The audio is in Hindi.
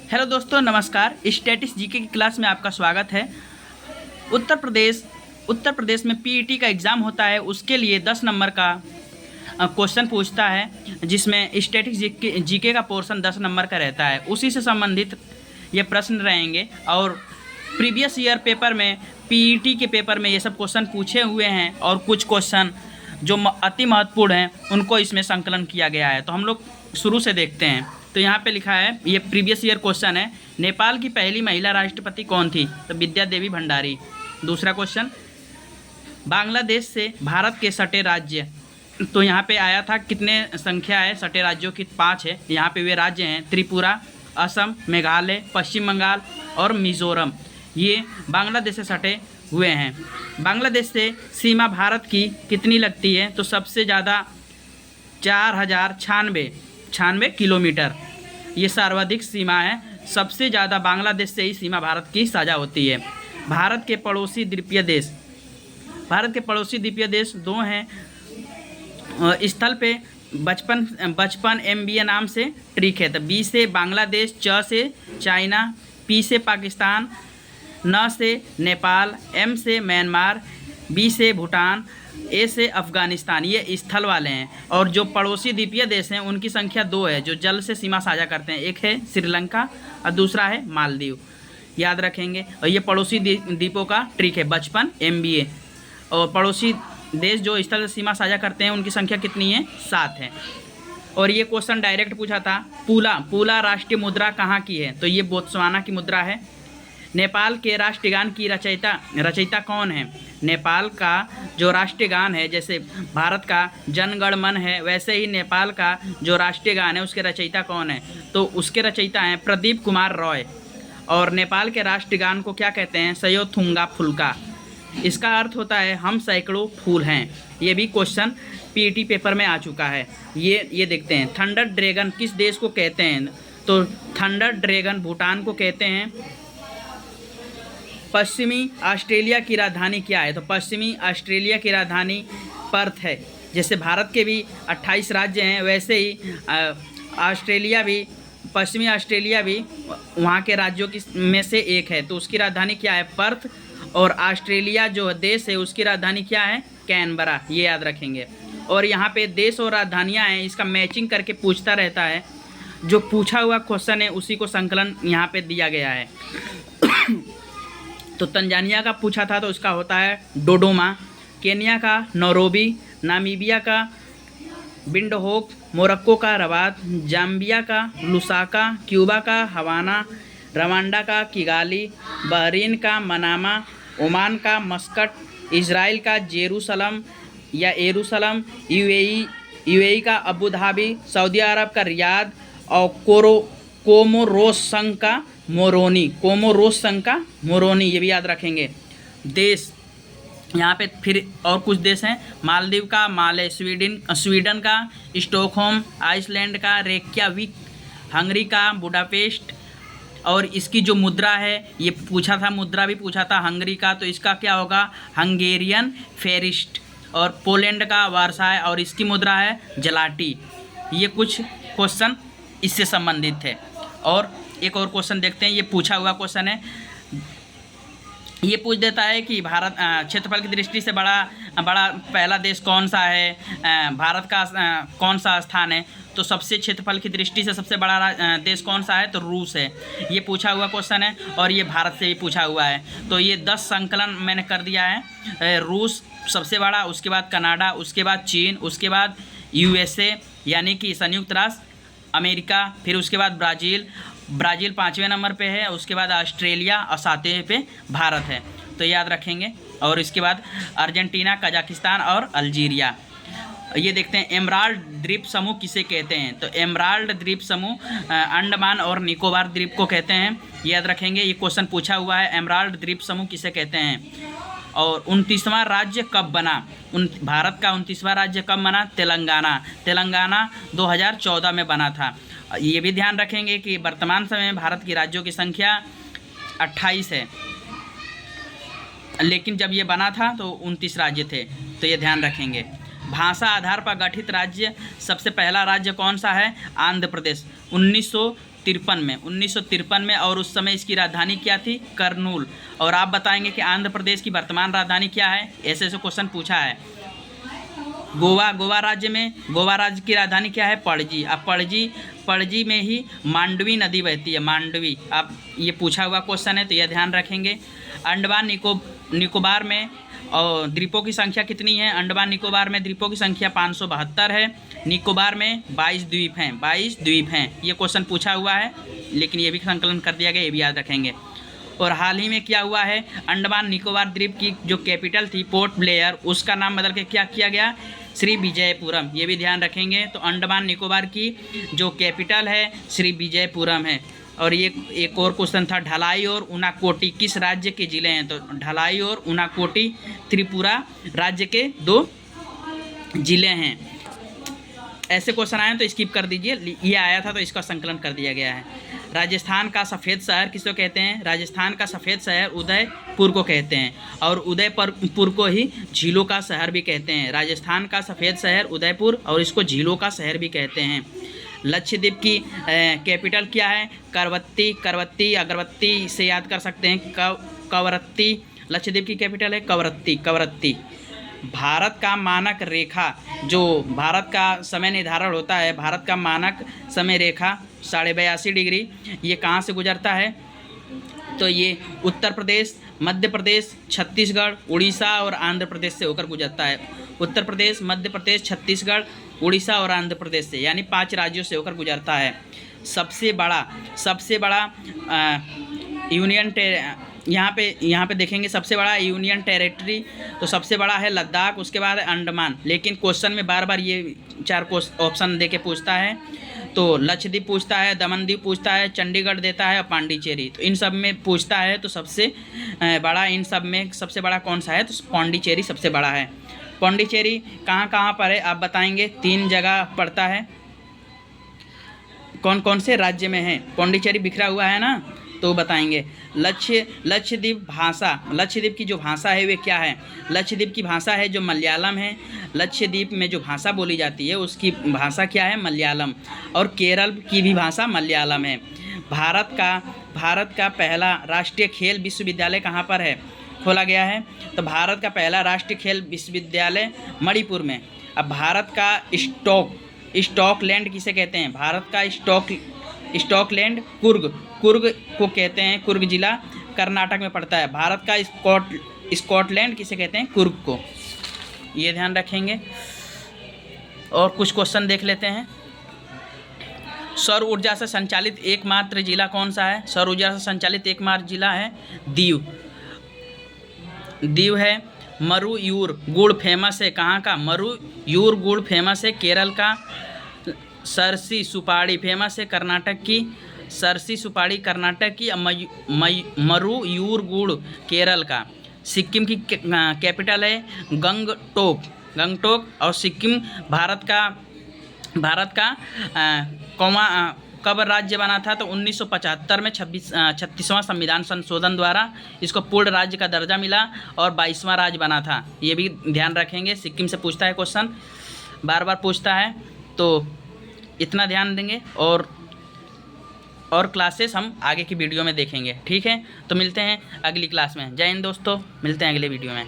हेलो दोस्तों, नमस्कार। स्टैटिस जीके की क्लास में आपका स्वागत है। उत्तर प्रदेश में पीईटी का एग्ज़ाम होता है, उसके लिए 10 नंबर का क्वेश्चन पूछता है, जिसमें स्टैटिक्स जीके का पोर्शन 10 नंबर का रहता है। उसी से संबंधित ये प्रश्न रहेंगे और प्रीवियस ईयर पेपर में, पीईटी के पेपर में ये सब क्वेश्चन पूछे हुए हैं और कुछ क्वेश्चन जो अति महत्वपूर्ण हैं उनको इसमें संकलन किया गया है। तो हम लोग शुरू से देखते हैं। तो यहाँ पे लिखा है, ये प्रीवियस ईयर क्वेश्चन है, नेपाल की पहली महिला राष्ट्रपति कौन थी? तो विद्या देवी भंडारी। दूसरा क्वेश्चन, बांग्लादेश से भारत के सटे राज्य, तो यहाँ पे आया था कितने संख्या है सटे राज्यों की? 5 है। यहाँ पे वे राज्य हैं त्रिपुरा, असम, मेघालय, पश्चिम बंगाल और मिजोरम। ये बांग्लादेश से सटे हुए हैं। बांग्लादेश से सीमा भारत की कितनी लगती है? तो सबसे ज़्यादा 4096 किलोमीटर ये सर्वाधिक सीमा है। सबसे ज़्यादा बांग्लादेश से ही सीमा भारत की साझा होती है। भारत के पड़ोसी द्वीपीय देश 2 हैं। स्थल पे बचपन MBA नाम से ट्रिक है। तो बी से बांग्लादेश, च से चाइना, पी से पाकिस्तान, न से नेपाल, एम से म्यांमार, बी से भूटान, ए से अफ़गानिस्तान। ये स्थल वाले हैं। और जो पड़ोसी द्वीपीय देश हैं उनकी संख्या 2 है जो जल से सीमा साझा करते हैं। एक है श्रीलंका और दूसरा है मालदीव। याद रखेंगे। और ये पड़ोसी द्वीपों का ट्रिक है, बचपन MBA। और पड़ोसी देश जो स्थल से सीमा साझा करते हैं उनकी संख्या कितनी है? 7 है। और ये क्वेश्चन डायरेक्ट पूछा था, पूला राष्ट्रीय मुद्रा कहाँ की है? तो ये बोत्सवाना की मुद्रा है। नेपाल के राष्ट्रगान की रचयिता कौन है? नेपाल का जो राष्ट्रीय गान है, जैसे भारत का जन गण मन है, वैसे ही नेपाल का जो राष्ट्रीय गान है उसके रचयिता कौन है? तो उसके रचयिता हैं प्रदीप कुमार रॉय। और नेपाल के राष्ट्रीय गान को क्या कहते हैं? सयो थुंगा फुल्का। इसका अर्थ होता है हम सैकड़ों फूल हैं। ये भी क्वेश्चन पीईटी पेपर में आ चुका है। ये देखते हैं। थंडर ड्रैगन किस देश को कहते हैं? तो थंडर ड्रैगन भूटान को कहते हैं। पश्चिमी ऑस्ट्रेलिया की राजधानी क्या है? तो पश्चिमी ऑस्ट्रेलिया की राजधानी पर्थ है। जैसे भारत के भी 28 राज्य हैं, वैसे ही ऑस्ट्रेलिया भी, पश्चिमी ऑस्ट्रेलिया भी वहाँ के राज्यों की में से एक है। तो उसकी राजधानी क्या है? पर्थ। और ऑस्ट्रेलिया जो देश है उसकी राजधानी क्या है? कैनबरा। ये याद रखेंगे। और यहाँ पे देश और राजधानियाँ हैं, इसका मैचिंग करके पूछता रहता है। जो पूछा हुआ क्वेश्चन है उसी को संकलन यहाँ पे दिया गया है। तो तंजानिया का पूछा था तो उसका होता है डोडोमा। केन्या का नैरोबी, नामीबिया का विंडहोक, मोरक्को का रबात, जाम्बिया का लुसाका, क्यूबा का हवाना, रवांडा का किगाली, बहरीन का मनामा, ओमान का मस्कट, इजराइल का जेरूसलम या एरूसलम, यूएई का अबू धाबी, सऊदी अरब का रियाद और कोमोरोस संघ का मोरोनी। ये भी याद रखेंगे। देश यहाँ पे फिर और कुछ देश हैं। मालदीव का माले, स्वीडन का स्टॉकहोम, आइसलैंड का रेक्याविक, हंगरी का बुडापेस्ट। और इसकी जो मुद्रा है, ये पूछा था, मुद्रा भी पूछा था हंगरी का, तो इसका क्या होगा? हंगेरियन फेरिस्ट। और पोलैंड का वारसाय और इसकी मुद्रा है जलाटी। ये कुछ क्वेश्चन इससे संबंधित थे। और एक और क्वेश्चन देखते हैं। ये पूछा हुआ क्वेश्चन है। ये पूछ देता है कि भारत क्षेत्रफल की दृष्टि से बड़ा पहला देश कौन सा है? भारत का कौन सा स्थान है? तो सबसे क्षेत्रफल की दृष्टि से सबसे बड़ा देश कौन सा है? तो रूस है। ये पूछा हुआ क्वेश्चन है और ये भारत से भी पूछा हुआ है। तो ये 10 संकलन मैंने कर दिया है। रूस सबसे बड़ा, उसके बाद कनाडा, उसके बाद चीन, उसके बाद USA यानी कि संयुक्त राष्ट्र अमेरिका, फिर उसके बाद ब्राज़ील 5वें नंबर पे है, उसके बाद ऑस्ट्रेलिया और 7वें पे भारत है। तो याद रखेंगे। और इसके बाद अर्जेंटीना, कजाकिस्तान और अल्जीरिया। ये देखते हैं, एमराल्ड द्वीप समूह किसे कहते हैं? तो एमराल्ड द्वीप समूह अंडमान और निकोबार द्वीप को कहते हैं। याद रखेंगे। ये क्वेश्चन पूछा हुआ है, एमराल्ड द्वीप समूह किसे कहते हैं? और 29वां राज्य कब बना? भारत का 29वां राज्य कब बना? तेलंगाना 2014 में बना था। ये भी ध्यान रखेंगे कि वर्तमान समय में भारत की राज्यों की संख्या 28 है, लेकिन जब ये बना था तो 29 राज्य थे। तो ये ध्यान रखेंगे। भाषा आधार पर गठित राज्य, सबसे पहला राज्य कौन सा है? आंध्र प्रदेश। 1953 में, 1953 में। और उस समय इसकी राजधानी क्या थी? करनूल। और आप बताएंगे कि आंध्र प्रदेश की वर्तमान राजधानी क्या है? ऐसे ऐसे क्वेश्चन पूछा है। गोवा, गोवा राज्य में, गोवा राज्य की राजधानी क्या है? पणजी। अब पणजी में ही मांडवी नदी बहती है, मांडवी। अब ये पूछा हुआ क्वेश्चन है तो यह ध्यान रखेंगे। अंडमान निकोबार में और द्वीपों की संख्या कितनी है? अंडमान निकोबार में द्वीपों की संख्या 572 है। निकोबार में 22 द्वीप हैं, 22 द्वीप हैं। ये क्वेश्चन पूछा हुआ है, लेकिन ये भी संकलन कर दिया गया, ये भी याद रखेंगे। और हाल ही में क्या हुआ है? अंडमान निकोबार द्वीप की जो कैपिटल थी पोर्ट ब्लेयर, उसका नाम बदल के क्या किया गया? श्री विजयपुरम। ये भी ध्यान रखेंगे। तो अंडमान निकोबार की जो कैपिटल है श्री विजयपुरम है। और ये एक और क्वेश्चन था, ढलाई और उनाकोटी किस राज्य के ज़िले हैं? तो ढलाई और उनाकोटी त्रिपुरा राज्य के 2 ज़िले हैं। ऐसे क्वेश्चन आए तो स्किप कर दीजिए, ये आया था तो इसका संकलन कर दिया गया है। राजस्थान का सफ़ेद शहर किसको कहते हैं? राजस्थान का सफ़ेद शहर उदयपुर को कहते हैं। और उदयपुर को ही झीलों का शहर भी कहते हैं। राजस्थान का सफ़ेद शहर उदयपुर, और इसको झीलों का शहर भी कहते हैं। लक्षद्वीप की कैपिटल क्या है? करवत्ती। करवत्ती अगरबत्ती से याद कर सकते हैं, कवरत्ती। लक्षद्वीप की कैपिटल है कवरत्ती, कवरत्ती। भारत का मानक रेखा, जो भारत का समय निर्धारण होता है, भारत का मानक समय रेखा 82.5 डिग्री, ये कहाँ से गुजरता है? तो ये उत्तर प्रदेश, मध्य प्रदेश, छत्तीसगढ़, उड़ीसा और आंध्र प्रदेश से होकर गुजरता है। उत्तर प्रदेश, मध्य प्रदेश, छत्तीसगढ़, उड़ीसा और आंध्र प्रदेश से, यानी 5 राज्यों से होकर गुजरता है। सबसे बड़ा यूनियन यहाँ पे देखेंगे सबसे बड़ा यूनियन टेरिटरी, तो सबसे बड़ा है लद्दाख, उसके बाद है अंडमान। लेकिन क्वेश्चन में बार बार ये 4 ऑप्शन दे के पूछता है। तो लक्षद्वीप पूछता है, दमनद्वीप पूछता है, चंडीगढ़ देता है और पांडिचेरी। तो इन सब में पूछता है तो सबसे बड़ा, इन सब में सबसे बड़ा कौन सा है? तो पांडिचेरी सबसे बड़ा है। पांडिचेरी कहाँ पर है? आप बताएंगे। 3 जगह पड़ता है। कौन कौन से राज्य में है? पांडिचेरी बिखरा हुआ है ना, तो बताएंगे। लक्षद्वीप भाषा, लक्षद्वीप की जो भाषा है वे क्या है? लक्षद्वीप की भाषा है जो मलयालम है। लक्षद्वीप में जो भाषा बोली जाती है उसकी भाषा क्या है? मलयालम। और केरल की भी भाषा मलयालम है। भारत का पहला राष्ट्रीय खेल विश्वविद्यालय कहाँ पर है खोला गया है? तो भारत का पहला राष्ट्रीय खेल विश्वविद्यालय मणिपुर में। अब भारत का स्टॉकलैंड किसे कहते हैं? भारत का स्टॉकलैंड कुर्ग को कहते हैं। कुर्ग जिला कर्नाटक में पड़ता है। भारत का स्कॉटलैंड किसे कहते हैं? कुर्ग को। ये ध्यान रखेंगे। और कुछ क्वेश्चन देख लेते हैं। सौर ऊर्जा से संचालित एकमात्र जिला कौन सा है? सौर ऊर्जा से संचालित एकमात्र जिला है दीव। दीव है। मरुयूर गुड़ फेमस है, कहाँ का? मरुयूर गुड़ फेमस है केरल का। सरसी सुपारी फेमस है कर्नाटक की। सरसी सुपारी कर्नाटक की। मरुयूर गुड़ केरल का। सिक्किम की कैपिटल है गंगटोक। और सिक्किम भारत का कब राज्य बना था? तो 1975 में 36वां संविधान संशोधन द्वारा इसको पूर्ण राज्य का दर्जा मिला और 22वां राज्य बना था। ये भी ध्यान रखेंगे। सिक्किम से पूछता है क्वेश्चन, बार बार पूछता है, तो इतना ध्यान देंगे। और क्लासेस हम आगे की वीडियो में देखेंगे, ठीक है? तो मिलते हैं अगली क्लास में। जय हिंद दोस्तों, मिलते हैं अगले वीडियो में।